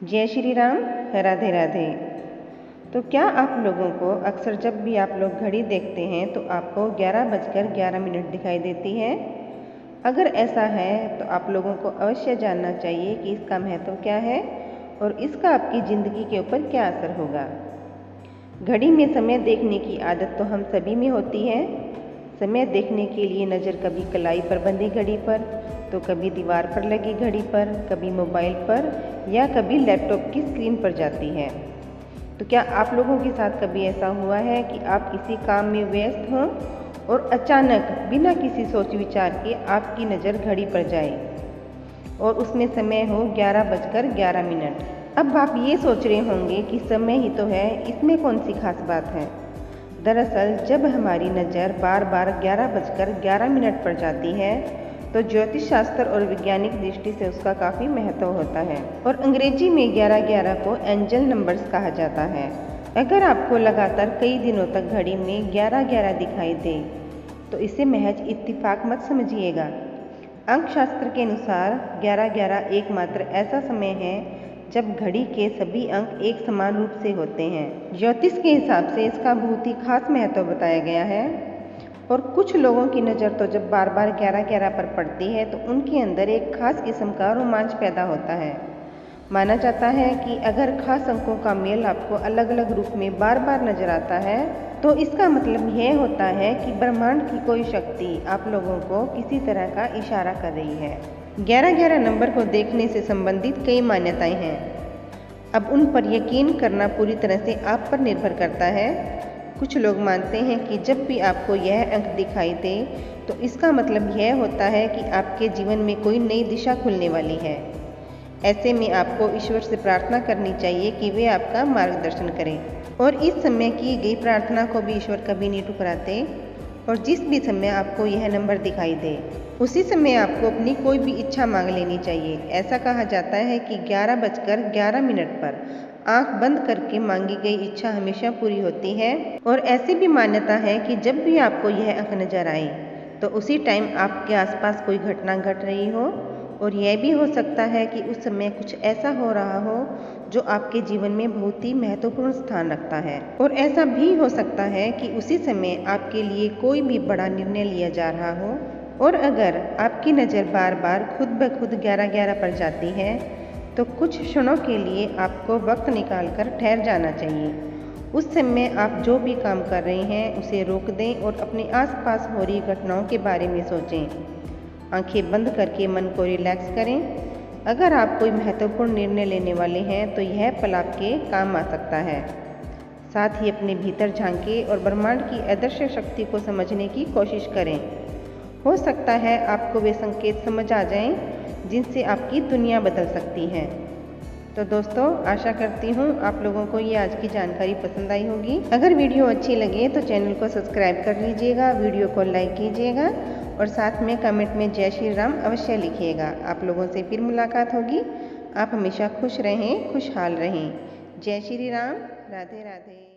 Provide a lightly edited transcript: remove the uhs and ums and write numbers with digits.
जय श्री राम, राधे राधे। तो क्या आप लोगों को अक्सर जब भी आप लोग घड़ी देखते हैं तो आपको 11:11 दिखाई देती है? अगर ऐसा है तो आप लोगों को अवश्य जानना चाहिए कि इसका महत्व क्या है और इसका आपकी ज़िंदगी के ऊपर क्या असर होगा। घड़ी में समय देखने की आदत तो हम सभी में होती है। समय देखने के लिए नज़र कभी कलाई पर बंधी घड़ी पर, तो कभी दीवार पर लगी घड़ी पर, कभी मोबाइल पर या कभी लैपटॉप की स्क्रीन पर जाती है। तो क्या आप लोगों के साथ कभी ऐसा हुआ है कि आप किसी काम में व्यस्त हों और अचानक बिना किसी सोच विचार के आपकी नज़र घड़ी पर जाए और उसमें समय हो 11:11। अब आप ये सोच रहे होंगे कि समय ही तो है, इसमें कौन सी खास बात है। दरअसल जब हमारी नज़र बार बार 11:11 पर जाती है तो ज्योतिष शास्त्र और वैज्ञानिक दृष्टि से उसका काफ़ी महत्व होता है और अंग्रेजी में 11:11 को एंजल नंबर्स कहा जाता है। अगर आपको लगातार कई दिनों तक घड़ी में 11:11 दिखाई दे तो इसे महज इत्तेफाक मत समझिएगा। अंक शास्त्र के अनुसार 11:11 एकमात्र ऐसा समय है जब घड़ी के सभी अंक एक समान रूप से होते हैं। ज्योतिष के हिसाब से इसका बहुत ही खास महत्व बताया गया है और कुछ लोगों की नज़र तो जब बार बार 11:11 पर पड़ती है तो उनके अंदर एक खास किस्म का रोमांच पैदा होता है। माना जाता है कि अगर खास अंकों का मेल आपको अलग अलग रूप में बार बार नजर आता है तो इसका मतलब यह होता है कि ब्रह्मांड की कोई शक्ति आप लोगों को किसी तरह का इशारा कर रही है। 11:11 नंबर को देखने से संबंधित कई मान्यताएं हैं। अब उन पर यकीन करना पूरी तरह से आप पर निर्भर करता है। कुछ लोग मानते हैं कि जब भी आपको यह अंक दिखाई दे तो इसका मतलब यह होता है कि आपके जीवन में कोई नई दिशा खुलने वाली है। ऐसे में आपको ईश्वर से प्रार्थना करनी चाहिए कि वे आपका मार्गदर्शन करें और इस समय की गई प्रार्थना को भी ईश्वर कभी नहीं ठुकराते। और जिस भी समय आपको यह नंबर दिखाई दे उसी समय आपको अपनी कोई भी इच्छा मांग लेनी चाहिए। ऐसा कहा जाता है कि 11:11 पर आंख बंद करके मांगी गई इच्छा हमेशा पूरी होती है। और ऐसी भी मान्यता है कि जब भी आपको यह अंक नजर आए तो उसी टाइम आपके आसपास कोई घटना घट रही हो और यह भी हो सकता है कि उस समय कुछ ऐसा हो रहा हो जो आपके जीवन में बहुत ही महत्वपूर्ण स्थान रखता है। और ऐसा भी हो सकता है कि उसी समय आपके लिए कोई भी बड़ा निर्णय लिया जा रहा हो। और अगर आपकी नज़र बार बार खुद ब खुद 11:11 पर जाती है तो कुछ क्षणों के लिए आपको वक्त निकाल कर ठहर जाना चाहिए। उस समय आप जो भी काम कर रहे हैं उसे रोक दें और अपने आसपास हो रही घटनाओं के बारे में सोचें। आंखें बंद करके मन को रिलैक्स करें। अगर आप कोई महत्वपूर्ण निर्णय लेने वाले हैं तो यह पल आपके काम आ सकता है। साथ ही अपने भीतर झांकें और ब्रह्मांड की अदृश्य शक्ति को समझने की कोशिश करें। हो सकता है आपको वे संकेत समझ आ जाएं जिनसे आपकी दुनिया बदल सकती है। तो दोस्तों, आशा करती हूँ आप लोगों को ये आज की जानकारी पसंद आई होगी। अगर वीडियो अच्छी लगे तो चैनल को सब्सक्राइब कर लीजिएगा, वीडियो को लाइक कीजिएगा और साथ में कमेंट में जय श्री राम अवश्य लिखिएगा। आप लोगों से फिर मुलाकात होगी। आप हमेशा खुश रहें, खुशहाल रहें। जय श्री राम, राधे राधे।